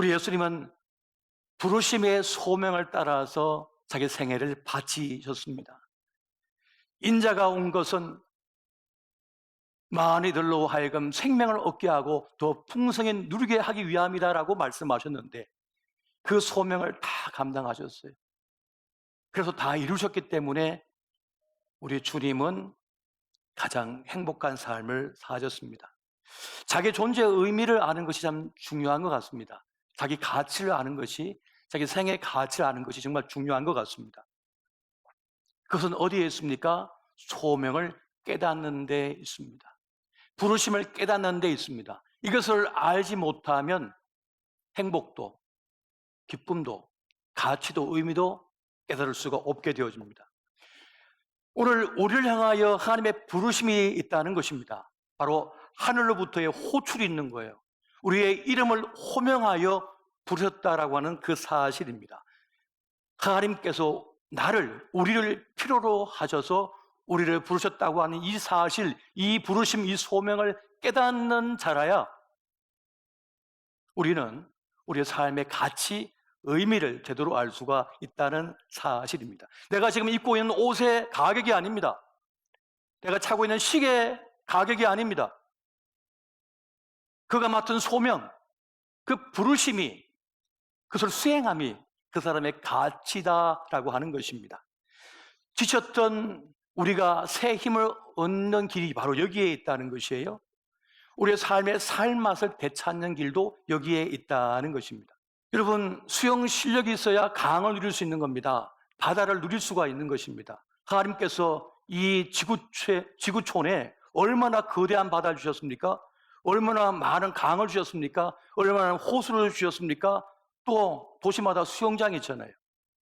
우리 예수님은 부르심의 소명을 따라서 자기 생애를 바치셨습니다. 인자가 온 것은 많이들로 하여금 생명을 얻게 하고 더 풍성히 누리게 하기 위함이다라고 말씀하셨는데 그 소명을 다 감당하셨어요. 그래서 다 이루셨기 때문에 우리 주님은 가장 행복한 삶을 사셨습니다. 자기 존재의 의미를 아는 것이 참 중요한 것 같습니다. 자기 가치를 아는 것이, 자기 생애의 가치를 아는 것이 정말 중요한 것 같습니다. 그것은 어디에 있습니까? 소명을 깨닫는 데 있습니다. 부르심을 깨닫는 데 있습니다. 이것을 알지 못하면 행복도, 기쁨도, 가치도, 의미도 깨달을 수가 없게 되어집니다. 오늘 우리를 향하여 하나님의 부르심이 있다는 것입니다. 바로 하늘로부터의 호출이 있는 거예요. 우리의 이름을 호명하여 부르셨다라고 하는 그 사실입니다. 하나님께서 우리를 필요로 하셔서 우리를 부르셨다고 하는 이 사실, 이 부르심, 이 소명을 깨닫는 자라야 우리는 우리의 삶의 가치, 의미를 제대로 알 수가 있다는 사실입니다. 내가 지금 입고 있는 옷의 가격이 아닙니다. 내가 차고 있는 시계의 가격이 아닙니다. 그가 맡은 소명, 그 부르심이, 그것을 수행함이 그 사람의 가치다라고 하는 것입니다. 지쳤던 우리가 새 힘을 얻는 길이 바로 여기에 있다는 것이에요. 우리의 삶의 살맛을 되찾는 길도 여기에 있다는 것입니다. 여러분, 수영 실력이 있어야 강을 누릴 수 있는 겁니다. 바다를 누릴 수가 있는 것입니다. 하나님께서 이 지구촌에 얼마나 거대한 바다를 주셨습니까? 얼마나 많은 강을 주셨습니까? 얼마나 호수를 주셨습니까? 또 도시마다 수영장이 있잖아요.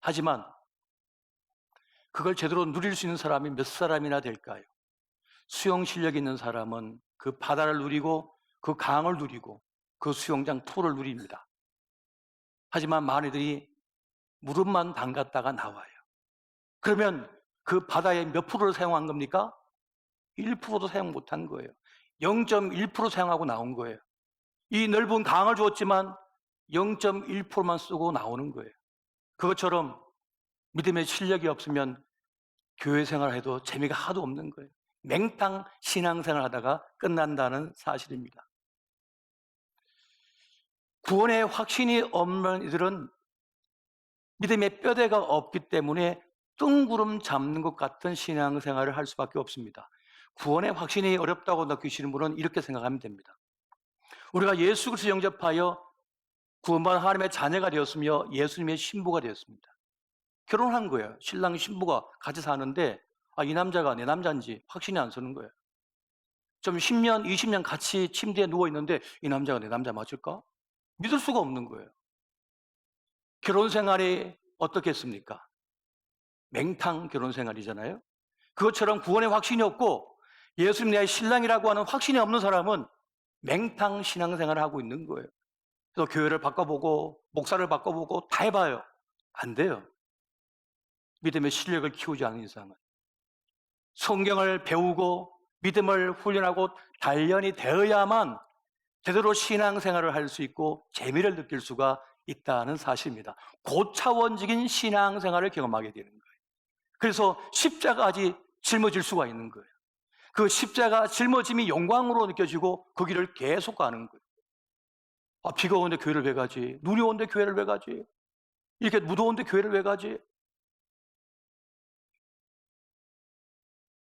하지만 그걸 제대로 누릴 수 있는 사람이 몇 사람이나 될까요? 수영 실력이 있는 사람은 그 바다를 누리고 그 강을 누리고 그 수영장 풀을 누립니다. 하지만 많이들이 무릎만 담갔다가 나와요. 그러면 그 바다의 몇 프로를 사용한 겁니까? 1%도 사용 못한 거예요. 0.1% 사용하고 나온 거예요. 이 넓은 강을 주었지만 0.1%만 쓰고 나오는 거예요. 그것처럼 믿음의 실력이 없으면 교회 생활을 해도 재미가 하도 없는 거예요. 맹탕 신앙생활 하다가 끝난다는 사실입니다. 구원의 확신이 없는 이들은 믿음의 뼈대가 없기 때문에 뜬구름 잡는 것 같은 신앙생활을 할 수밖에 없습니다. 구원의 확신이 어렵다고 느끼시는 분은 이렇게 생각하면 됩니다. 우리가 예수 그리스도 영접하여 구원받은 하나님의 자녀가 되었으며 예수님의 신부가 되었습니다. 결혼한 거예요. 신랑 신부가 같이 사는데 이 남자가 내 남자인지 확신이 안 서는 거예요. 좀 10년, 20년 같이 침대에 누워있는데 이 남자가 내 남자 맞을까? 믿을 수가 없는 거예요. 결혼 생활이 어떻겠습니까? 맹탕 결혼 생활이잖아요. 그것처럼 구원의 확신이 없고 예수님 내 신랑이라고 하는 확신이 없는 사람은 맹탕 신앙생활을 하고 있는 거예요. 그래서 교회를 바꿔보고 목사를 바꿔보고 다 해봐요. 안 돼요. 믿음의 실력을 키우지 않는 이상은. 성경을 배우고 믿음을 훈련하고 단련이 되어야만 제대로 신앙생활을 할 수 있고 재미를 느낄 수가 있다는 사실입니다. 고차원적인 신앙생활을 경험하게 되는 거예요. 그래서 십자가까지 짊어질 수가 있는 거예요. 그 십자가 짊어짐이 영광으로 느껴지고 그 길을 계속 가는 거예요. 비가 오는데 교회를 왜 가지? 눈이 오는데 교회를 왜 가지? 이렇게 무더운데 교회를 왜 가지?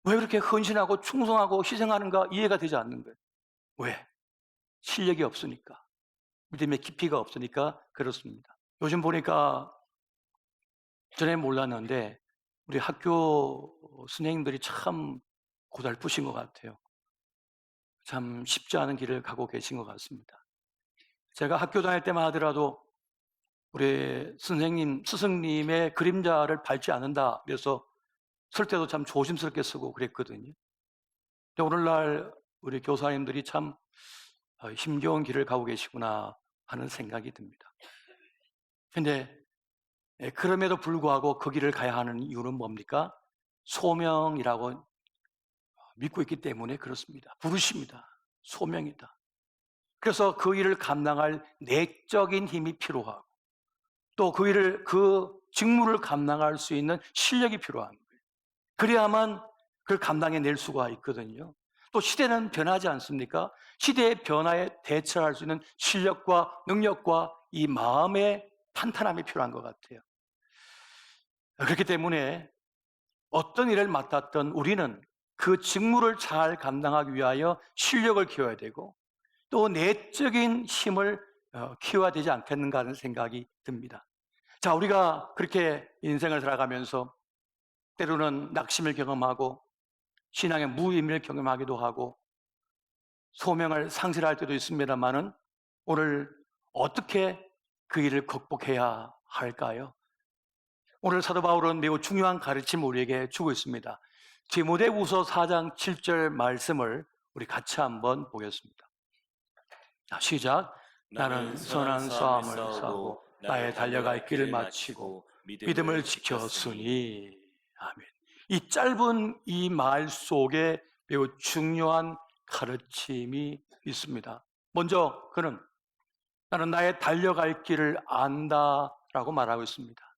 왜 그렇게 헌신하고 충성하고 희생하는가 이해가 되지 않는 거예요. 왜? 실력이 없으니까. 믿음의 깊이가 없으니까 그렇습니다. 요즘 보니까 전에 몰랐는데 우리 학교 선생님들이 참 고달프신 것 같아요. 참 쉽지 않은 길을 가고 계신 것 같습니다. 제가 학교 다닐 때만 하더라도 우리 선생님, 스승님의 그림자를 밟지 않는다 그래서 쓸 때도 참 조심스럽게 쓰고 그랬거든요. 근데 오늘날 우리 교사님들이 참 힘겨운 길을 가고 계시구나 하는 생각이 듭니다. 근데 그럼에도 불구하고 그 길을 가야 하는 이유는 뭡니까? 소명이라고 믿고 있기 때문에 그렇습니다. 부르심이다. 소명이다. 그래서 그 일을 감당할 내적인 힘이 필요하고 또 그 직무를 감당할 수 있는 실력이 필요한 거예요. 그래야만 그걸 감당해낼 수가 있거든요. 또 시대는 변하지 않습니까? 시대의 변화에 대처할 수 있는 실력과 능력과 이 마음의 탄탄함이 필요한 것 같아요. 그렇기 때문에 어떤 일을 맡았던 우리는 그 직무를 잘 감당하기 위하여 실력을 키워야 되고 또 내적인 힘을 키워야 되지 않겠는가 하는 생각이 듭니다. 자, 우리가 그렇게 인생을 살아가면서 때로는 낙심을 경험하고 신앙의 무의미를 경험하기도 하고 소명을 상실할 때도 있습니다만은 오늘 어떻게 그 일을 극복해야 할까요? 오늘 사도 바울은 매우 중요한 가르침을 우리에게 주고 있습니다. 디모데후서 4장 7절 말씀을 우리 같이 한번 보겠습니다. 시작. 나는 선한 싸움을 싸우고 나의 달려갈 길을 마치고 믿음을 지켰으니. 아멘. 이 짧은 이 말 속에 매우 중요한 가르침이 있습니다. 먼저 그는 나는 나의 달려갈 길을 안다라고 말하고 있습니다.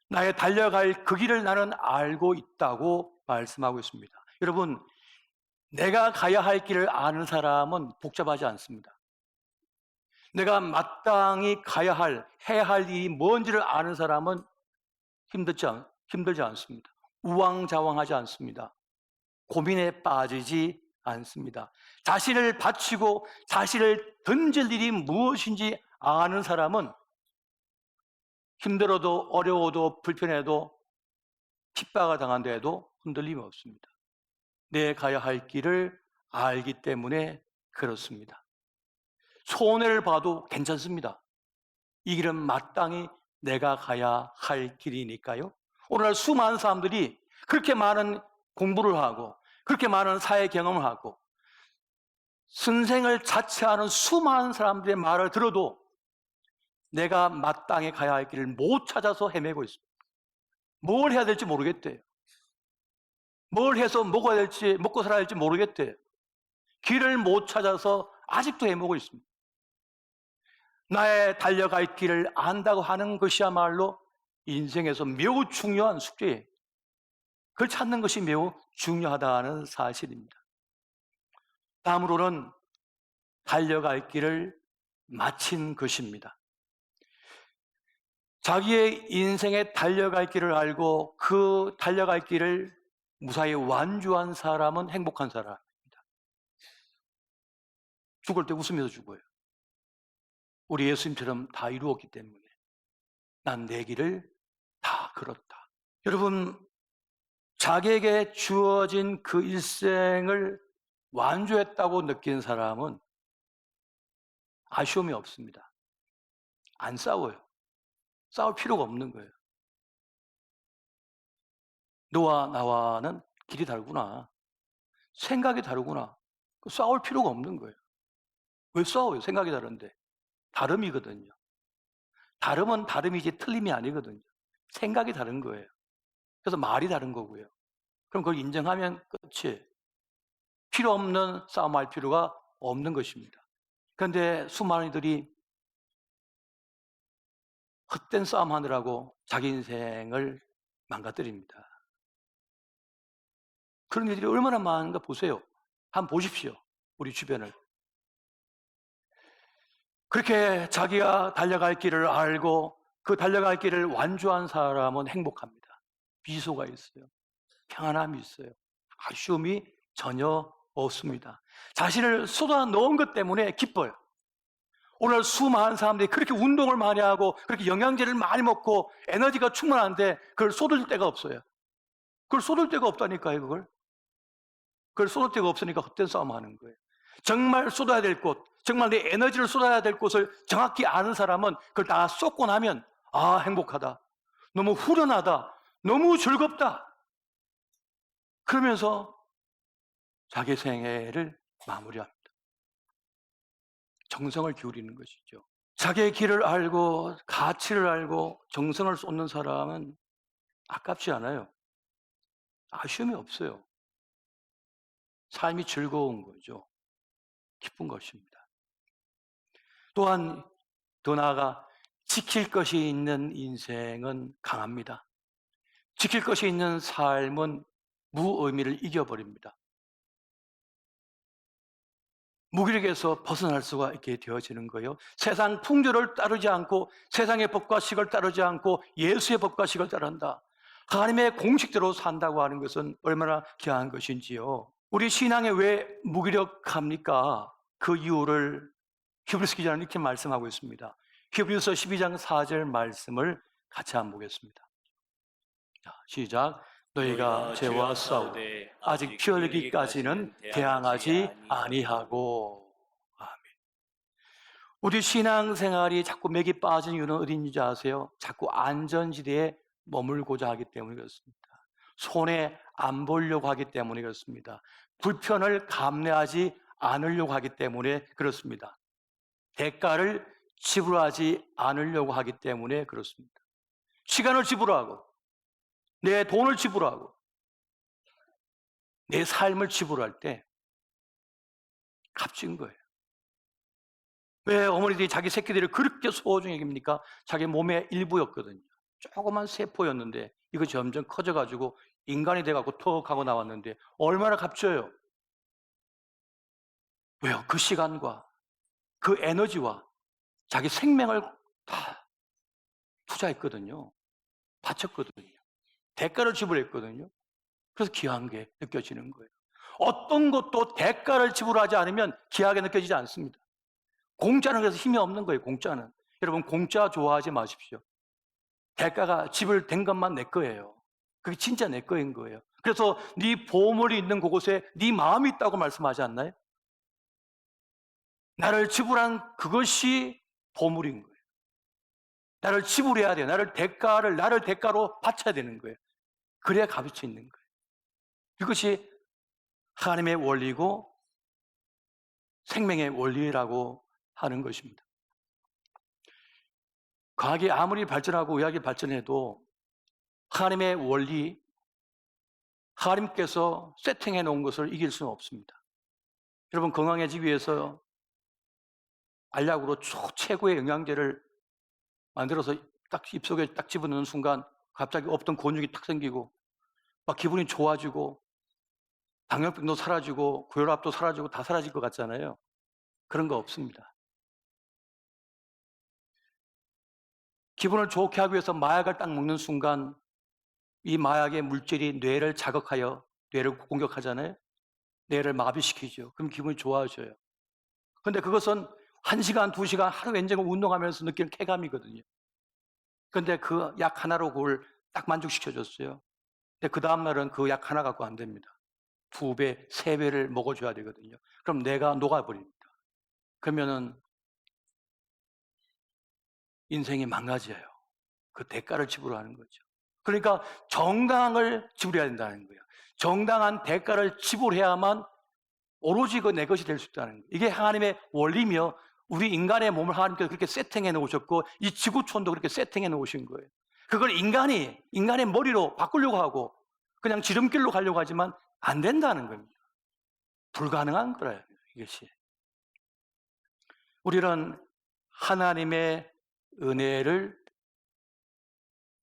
나의 달려갈 그 길을 나는 알고 있다고 말씀하고 있습니다. 여러분, 내가 가야 할 길을 아는 사람은 복잡하지 않습니다. 내가 마땅히 해야 할 일이 뭔지를 아는 사람은 힘들지 않습니다. 우왕좌왕하지 않습니다. 고민에 빠지지 않습니다. 자신을 바치고 자신을 던질 일이 무엇인지 아는 사람은 힘들어도 어려워도 불편해도 핍박을 당한데도 흔들림이 없습니다. 내 가야 할 길을 알기 때문에 그렇습니다. 손해를 봐도 괜찮습니다. 이 길은 마땅히 내가 가야 할 길이니까요. 오늘날 수많은 사람들이 그렇게 많은 공부를 하고 그렇게 많은 사회 경험을 하고 선생을 자처하는 수많은 사람들의 말을 들어도 내가 마땅히 가야 할 길을 못 찾아서 헤매고 있습니다. 뭘 해야 될지 모르겠대요. 뭘 해서 먹고 살아야 할지 모르겠대요. 길을 못 찾아서 아직도 헤매고 있습니다. 나의 달려갈 길을 안다고 하는 것이야말로 인생에서 매우 중요한 숙제예요. 그걸 찾는 것이 매우 중요하다는 사실입니다. 다음으로는 달려갈 길을 마친 것입니다. 자기의 인생에 달려갈 길을 알고 그 달려갈 길을 무사히 완주한 사람은 행복한 사람입니다. 죽을 때 웃으면서 죽어요. 우리 예수님처럼 다 이루었기 때문에 난 내 길을 다 걸었다. 여러분, 자기에게 주어진 그 일생을 완주했다고 느낀 사람은 아쉬움이 없습니다. 안 싸워요. 싸울 필요가 없는 거예요. 너와 나와는 길이 다르구나. 생각이 다르구나. 싸울 필요가 없는 거예요. 왜 싸워요? 생각이 다른데. 다름이거든요. 다름은 다름이지 틀림이 아니거든요. 생각이 다른 거예요. 그래서 말이 다른 거고요. 그럼 그걸 인정하면 끝이에요. 필요 없는 싸움할 필요가 없는 것입니다. 그런데 수많은 이들이 헛된 싸움 하느라고 자기 인생을 망가뜨립니다. 그런 일들이 얼마나 많은가 보세요. 한번 보십시오. 우리 주변을. 그렇게 자기가 달려갈 길을 알고 그 달려갈 길을 완주한 사람은 행복합니다. 미소가 있어요. 평안함이 있어요. 아쉬움이 전혀 없습니다. 자신을 쏟아 넣은 것 때문에 기뻐요. 오늘 수많은 사람들이 그렇게 운동을 많이 하고 그렇게 영양제를 많이 먹고 에너지가 충만한데 그걸 쏟을 데가 없어요. 그걸 쏟을 데가 없다니까요, 그걸 쏟을 데가 없으니까 헛된 싸움 하는 거예요. 정말 쏟아야 될 곳, 정말 내 에너지를 쏟아야 될 곳을 정확히 아는 사람은 그걸 다 쏟고 나면 아, 행복하다. 너무 후련하다. 너무 즐겁다. 그러면서 자기 생애를 마무리합니다. 정성을 기울이는 것이죠. 자기의 길을 알고 가치를 알고 정성을 쏟는 사람은 아깝지 않아요. 아쉬움이 없어요. 삶이 즐거운 거죠. 기쁜 것입니다. 또한 더 나아가 지킬 것이 있는 인생은 강합니다. 지킬 것이 있는 삶은 무의미를 이겨버립니다. 무기력에서 벗어날 수가 있게 되어지는 거예요. 세상 풍조를 따르지 않고 세상의 법과 식을 따르지 않고 예수의 법과 식을 따른다. 하나님의 공식대로 산다고 하는 것은 얼마나 귀한 것인지요. 우리 신앙에 왜 무기력합니까? 그 이유를 히브리서 기자는 이렇게 말씀하고 있습니다. 히브리서 12장 4절 말씀을 같이 한번 보겠습니다. 자, 시작. 너희가 죄와 싸우되 아직 피 흘리기까지는 대항하지 아니하고. 아멘. 우리 신앙생활이 자꾸 맥이 빠진 이유는 어딘지 아세요? 자꾸 안전지대에 머물고자 하기 때문에 그렇습니다. 손해 안 보려고 하기 때문에 그렇습니다. 불편을 감내하지 않으려고 하기 때문에 그렇습니다. 대가를 지불하지 않으려고 하기 때문에 그렇습니다. 시간을 지불하고 내 돈을 지불하고 내 삶을 지불할 때 값진 거예요. 왜 어머니들이 자기 새끼들을 그렇게 소중히 여깁니까? 자기 몸의 일부였거든요. 조그만 세포였는데 이거 점점 커져가지고 인간이 돼가고 턱 하고 나왔는데 얼마나 값져요? 왜요? 그 시간과 그 에너지와 자기 생명을 다 투자했거든요. 바쳤거든요. 대가를 지불했거든요. 그래서 귀한 게 느껴지는 거예요. 어떤 것도 대가를 지불하지 않으면 귀하게 느껴지지 않습니다. 공짜는 그래서 힘이 없는 거예요. 공짜는. 여러분 공짜 좋아하지 마십시오. 대가가 지불된 것만 내 거예요. 그게 진짜 내 거인 거예요. 그래서 네 보물이 있는 그곳에 네 마음이 있다고 말씀하지 않나요? 나를 지불한 그것이 보물인 거예요. 나를 지불해야 돼요. 나를 대가로 바쳐야 되는 거예요. 그래야 값이 있는 거예요. 이것이 하나님의 원리고 생명의 원리라고 하는 것입니다. 과학이 아무리 발전하고 의학이 발전해도 하나님의 원리, 하나님께서 세팅해 놓은 것을 이길 수는 없습니다. 여러분 건강해지기 위해서 알약으로 최고의 영양제를 만들어서 딱 입속에 딱 집어넣는 순간 갑자기 없던 근육이 탁 생기고 막 기분이 좋아지고 당뇨병도 사라지고 고혈압도 사라지고 다 사라질 것 같잖아요. 그런 거 없습니다. 기분을 좋게 하기 위해서 마약을 딱 먹는 순간 이 마약의 물질이 뇌를 자극하여 뇌를 공격하잖아요. 뇌를 마비시키죠. 그럼 기분이 좋아져요. 그런데 그것은 1시간, 2시간 하루 왼쪽 운동하면서 느끼는 쾌감이거든요. 그런데 그 약 하나로 그걸 딱 만족시켜줬어요. 근데 그 다음날은 그 약 하나 갖고 안 됩니다. 2배, 3배를 먹어줘야 되거든요. 그럼 뇌가 녹아버립니다. 그러면은 인생이 망가져요. 그 대가를 지불하는 거죠. 그러니까 정당을 지불해야 된다는 거예요. 정당한 대가를 지불해야만 오로지 그 내 것이 될 수 있다는 거예요. 이게 하나님의 원리며 우리 인간의 몸을 하나님께서 그렇게 세팅해 놓으셨고 이 지구촌도 그렇게 세팅해 놓으신 거예요. 그걸 인간의 머리로 바꾸려고 하고 그냥 지름길로 가려고 하지만 안 된다는 겁니다. 불가능한 거예요, 이것이. 우리는 하나님의 은혜를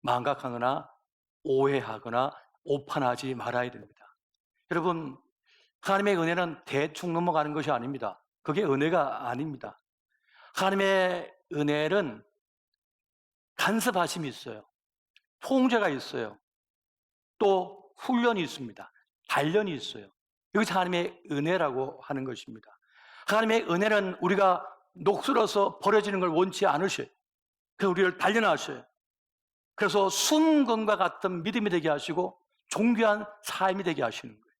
망각하거나 오해하거나 오판하지 말아야 됩니다. 여러분, 하나님의 은혜는 대충 넘어가는 것이 아닙니다. 그게 은혜가 아닙니다. 하나님의 은혜는 간섭하심이 있어요. 통제가 있어요. 또 훈련이 있습니다. 단련이 있어요. 이것이 하나님의 은혜라고 하는 것입니다. 하나님의 은혜는 우리가 녹슬어서 버려지는 걸 원치 않으셔요. 그래서 우리를 단련하셔요. 그래서 순금과 같은 믿음이 되게 하시고 존귀한 삶이 되게 하시는 거예요.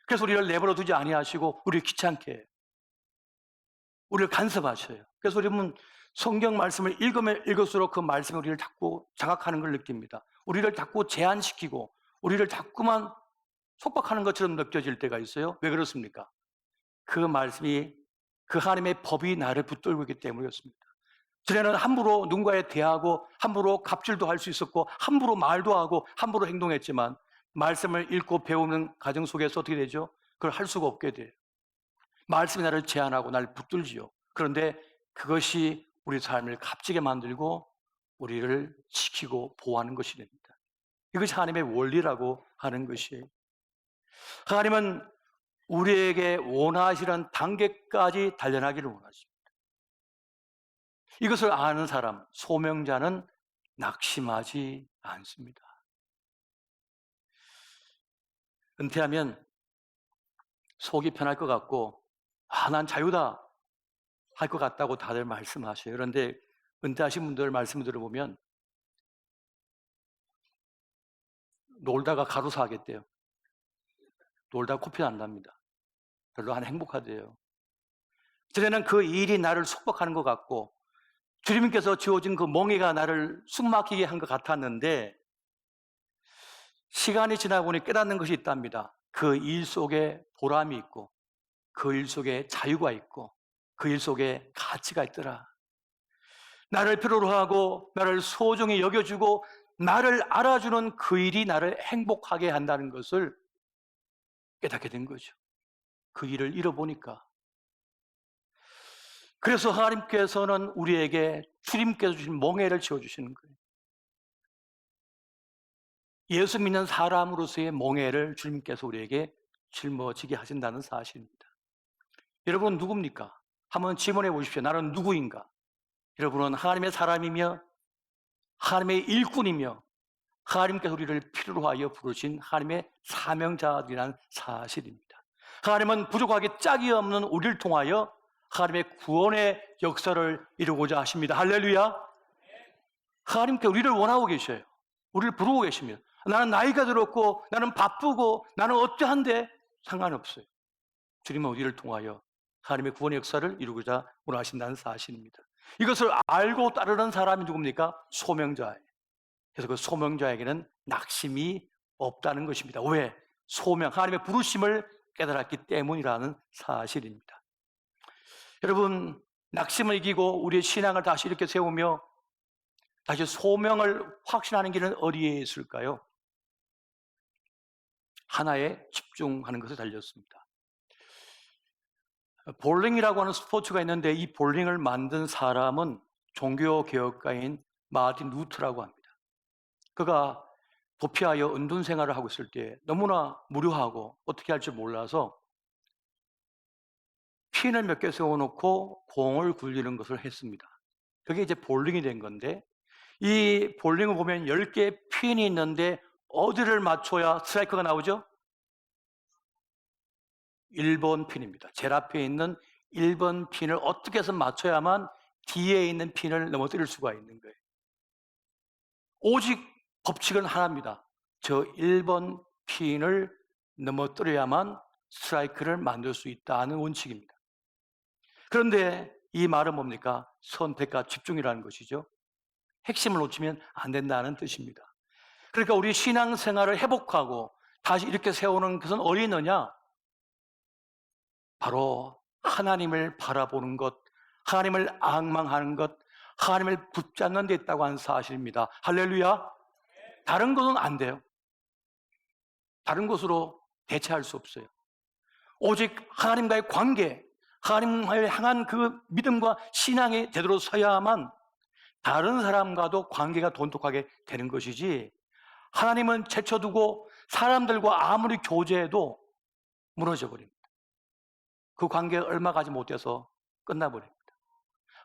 그래서 우리를 내버려 두지 아니하시고 우리를 귀찮게 해요. 우리를 간섭하셔요. 그래서 여러분 성경 말씀을 읽으면 읽을수록 그 말씀이 우리를 자꾸 자각하는 걸 느낍니다. 우리를 자꾸 제한시키고 우리를 자꾸만 속박하는 것처럼 느껴질 때가 있어요. 왜 그렇습니까? 그 말씀이 그 하나님의 법이 나를 붙들고 있기 때문이었습니다. 전에는 함부로 누군가에 대하고 함부로 갑질도 할 수 있었고 함부로 말도 하고 함부로 행동했지만 말씀을 읽고 배우는 과정 속에서 어떻게 되죠? 그걸 할 수가 없게 돼요. 말씀이 나를 제한하고 나를 붙들지요. 그런데 그것이 우리 삶을 값지게 만들고 우리를 지키고 보호하는 것이 됩니다. 이것이 하나님의 원리라고 하는 것이에요. 하나님은 우리에게 원하시는 단계까지 단련하기를 원하십니다. 이것을 아는 사람, 소명자는 낙심하지 않습니다. 은퇴하면 속이 편할 것 같고, 난 자유다 할 것 같다고 다들 말씀하셔요. 그런데 은퇴하신 분들 말씀을 들어보면 놀다가 가로사 하겠대요. 놀다가 코피 난답니다. 별로 안 행복하대요. 전에는 그 일이 나를束縛하는 것 같고 주님께서 지어진 그 멍에가 나를 숨막히게 한 것 같았는데 시간이 지나고 보니 깨닫는 것이 있답니다. 그 일 속에 보람이 있고 그 일 속에 자유가 있고 그 일 속에 가치가 있더라. 나를 필요로 하고 나를 소중히 여겨주고 나를 알아주는 그 일이 나를 행복하게 한다는 것을 깨닫게 된 거죠. 그 일을 잃어보니까. 그래서 하나님께서는 우리에게 주님께서 주신 멍에를 지어주시는 거예요. 예수 믿는 사람으로서의 멍에를 주님께서 우리에게 짊어지게 하신다는 사실입니다. 여러분은 누굽니까? 한번 질문해 보십시오. 나는 누구인가? 여러분은 하나님의 사람이며 하나님의 일꾼이며 하나님께서 우리를 필요로 하여 부르신 하나님의 사명자들이라는 사실입니다. 하나님은 부족하기 짝이 없는 우리를 통하여 하나님의 구원의 역사를 이루고자 하십니다. 할렐루야! 하나님께 우리를 원하고 계셔요. 우리를 부르고 계십니다. 나는 나이가 들었고 나는 바쁘고 나는 어떠한데 상관없어요. 주님은 우리를 통하여 하나님의 구원의 역사를 이루고자 원하신다는 사실입니다. 이것을 알고 따르는 사람이 누굽니까? 소명자예요. 그래서 그 소명자에게는 낙심이 없다는 것입니다. 왜? 소명, 하나님의 부르심을 깨달았기 때문이라는 사실입니다. 여러분, 낙심을 이기고 우리의 신앙을 다시 이렇게 세우며 다시 소명을 확신하는 길은 어디에 있을까요? 하나에 집중하는 것에 달렸습니다. 볼링이라고 하는 스포츠가 있는데 이 볼링을 만든 사람은 종교개혁가인 마틴 루터라고 합니다. 그가 도피하여 은둔 생활을 하고 있을 때 너무나 무료하고 어떻게 할지 몰라서 핀을 몇 개 세워놓고 공을 굴리는 것을 했습니다. 그게 이제 볼링이 된 건데 이 볼링을 보면 10개의 핀이 있는데 어디를 맞춰야 스트라이크가 나오죠? 1번 핀입니다. 제일 앞에 있는 1번 핀을 어떻게 해서 맞춰야만 뒤에 있는 핀을 넘어뜨릴 수가 있는 거예요. 오직 법칙은 하나입니다. 저 1번 핀을 넘어뜨려야만 스트라이크를 만들 수 있다는 원칙입니다. 그런데 이 말은 뭡니까? 선택과 집중이라는 것이죠. 핵심을 놓치면 안 된다는 뜻입니다. 그러니까 우리 신앙생활을 회복하고 다시 이렇게 세우는 것은 어디 있느냐? 바로 하나님을 바라보는 것, 하나님을 앙망하는 것, 하나님을 붙잡는 데 있다고 하는 사실입니다. 할렐루야! 다른 것은 안 돼요. 다른 것으로 대체할 수 없어요. 오직 하나님과의 관계, 하나님을 향한 그 믿음과 신앙이 제대로 서야만 다른 사람과도 관계가 돈독하게 되는 것이지 하나님은 제쳐두고 사람들과 아무리 교제해도 무너져 버립니다. 그 관계가 얼마 가지 못해서 끝나버립니다.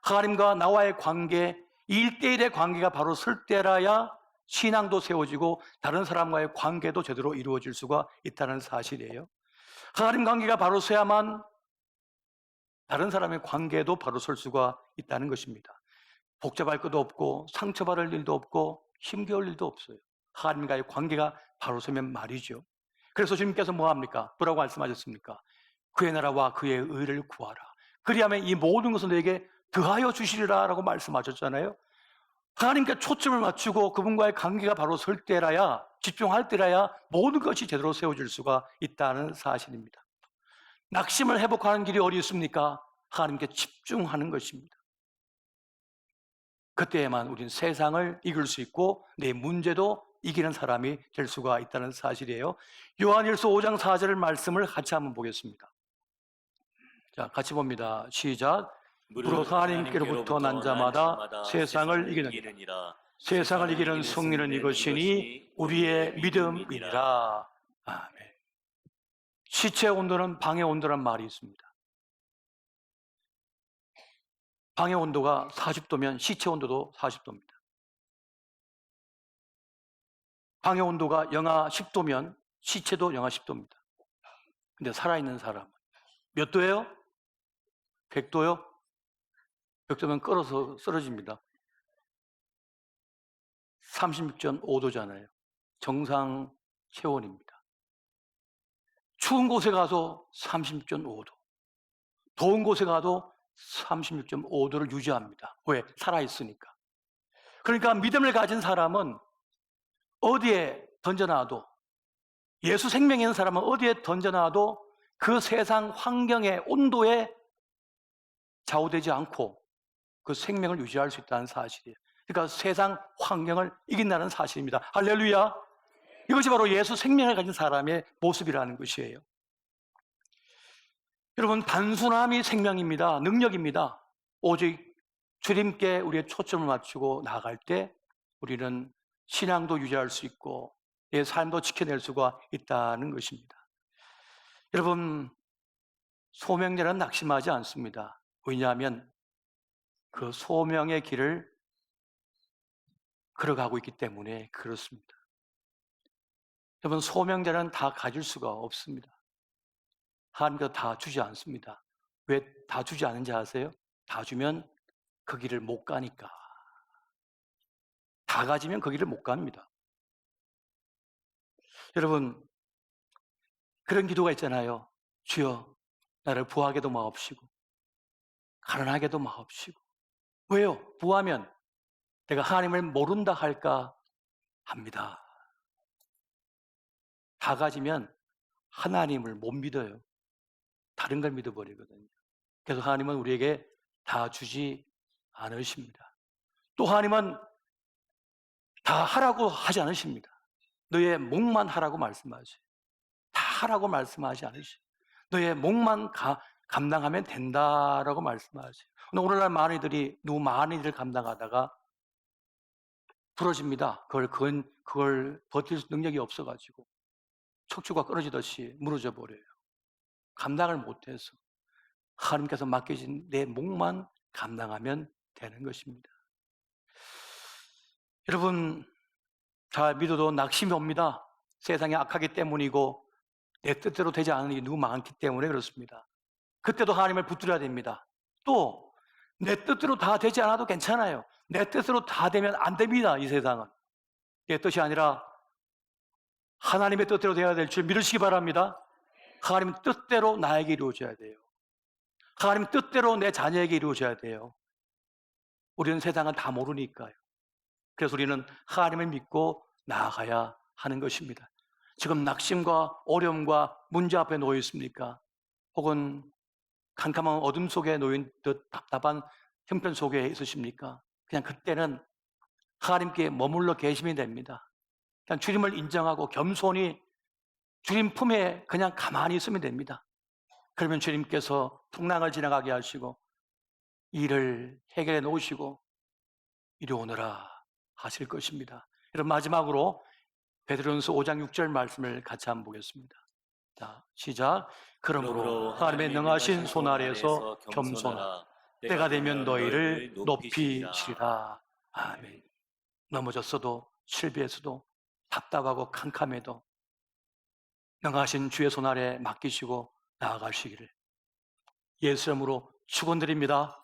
하나님과 나와의 관계, 1대1의 관계가 바로 설 때라야 신앙도 세워지고 다른 사람과의 관계도 제대로 이루어질 수가 있다는 사실이에요. 하나님 관계가 바로 서야만 다른 사람의 관계도 바로 설 수가 있다는 것입니다. 복잡할 것도 없고 상처받을 일도 없고 힘겨울 일도 없어요. 하나님과의 관계가 바로 서면 말이죠. 그래서 주님께서 뭐합니까? 뭐라고 말씀하셨습니까? 그의 나라와 그의 의를 구하라. 그리하면 이 모든 것을 너에게 더하여 주시리라 라고 말씀하셨잖아요. 하나님께 초점을 맞추고 그분과의 관계가 바로 설 때라야, 집중할 때라야 모든 것이 제대로 세워질 수가 있다는 사실입니다. 낙심을 회복하는 길이 어디 있습니까? 하나님께 집중하는 것입니다. 그때에만 우리는 세상을 이길 수 있고 내 문제도 이기는 사람이 될 수가 있다는 사실이에요. 요한일서 5장 4절 말씀을 같이 한번 보겠습니다. 자, 같이 봅니다. 시작. 무릇 하나님께로부터 난 자마다 세상을 이기느니라. 세상을 이기는 승리는 이것이니 우리의 믿음이니라. 아멘. 시체 온도는 방의 온도란 말이 있습니다. 방의 온도가 40도면 시체 온도도 40도입니다. 방의 온도가 영하 10도면 시체도 영하 10도입니다. 근데 살아있는 사람은 몇 도예요? 100도요? 100도면 끓어서 쓰러집니다. 36.5도잖아요. 정상 체온입니다. 추운 곳에 가도 36.5도, 더운 곳에 가도 36.5도를 유지합니다. 왜? 살아있으니까. 그러니까 믿음을 가진 사람은 어디에 던져놔도, 예수 생명이 있는 사람은 어디에 던져놔도 그 세상 환경의 온도에 좌우되지 않고 그 생명을 유지할 수 있다는 사실이에요. 그러니까 세상 환경을 이긴다는 사실입니다. 할렐루야! 이것이 바로 예수 생명을 가진 사람의 모습이라는 것이에요. 여러분, 단순함이 생명입니다. 능력입니다. 오직 주님께 우리의 초점을 맞추고 나아갈 때 우리는 신앙도 유지할 수 있고 내 삶도 지켜낼 수가 있다는 것입니다. 여러분, 소명자는 낙심하지 않습니다. 왜냐하면 그 소명의 길을 걸어가고 있기 때문에 그렇습니다. 여러분, 소명자는 다 가질 수가 없습니다. 하나님께서 다 주지 않습니다. 왜 다 주지 않은지 아세요? 다 주면 그 길을 못 가니까. 다 가지면 그 길을 못 갑니다. 여러분, 그런 기도가 있잖아요. 주여, 나를 부하게도 마옵시고 가난하게도 마옵시고. 왜요? 부하면 내가 하나님을 모른다 할까 합니다. 다 가지면 하나님을 못 믿어요. 다른 걸 믿어버리거든요. 그래서 하나님은 우리에게 다 주지 않으십니다. 또 하나님은 다 하라고 하지 않으십니다. 너의 목만 하라고 말씀하세요. 다 하라고 말씀하지 않으시고 너의 목만 감당하면 된다라고 말씀하세요. 오늘날 많은 이들을 감당하다가 부러집니다. 그걸 버틸 능력이 없어가지고 척추가 끊어지듯이 무너져 버려요. 감당을 못해서 하나님께서 맡겨진 내 목만 감당하면 되는 것입니다. 여러분, 잘 믿어도 낙심이 옵니다. 세상이 악하기 때문이고 내 뜻대로 되지 않는 일이 너무 많기 때문에 그렇습니다. 그때도 하나님을 붙들어야 됩니다. 또 내 뜻대로 다 되지 않아도 괜찮아요. 내 뜻대로 다 되면 안 됩니다. 이 세상은 내 뜻이 아니라 하나님의 뜻대로 되어야 될 줄 믿으시기 바랍니다. 하나님 뜻대로 나에게 이루어져야 돼요. 하나님 뜻대로 내 자녀에게 이루어져야 돼요. 우리는 세상은 다 모르니까요. 그래서 우리는 하나님을 믿고 나아가야 하는 것입니다. 지금 낙심과 어려움과 문제 앞에 놓여 있습니까? 혹은 캄캄한 어둠 속에 놓인 듯 답답한 형편 속에 있으십니까? 그냥 그때는 하나님께 머물러 계시면 됩니다. 그냥 주님을 인정하고 겸손히 주님 품에 그냥 가만히 있으면 됩니다. 그러면 주님께서 풍랑을 지나가게 하시고 일을 해결해 놓으시고 이리 오너라 하실 것입니다. 여러분, 마지막으로 베드로전서 5장 6절 말씀을 같이 한번 보겠습니다. 자, 시작. 그러므로 하나님의 능하신 손 아래에서 겸손하라. 때가 되면 너희를 높이시리라. 아멘. 넘어졌어도 실비에서도 답답하고 캄캄해도 능하신 주의 손 아래 맡기시고 나아가시기를 예수 이름으로 축원드립니다.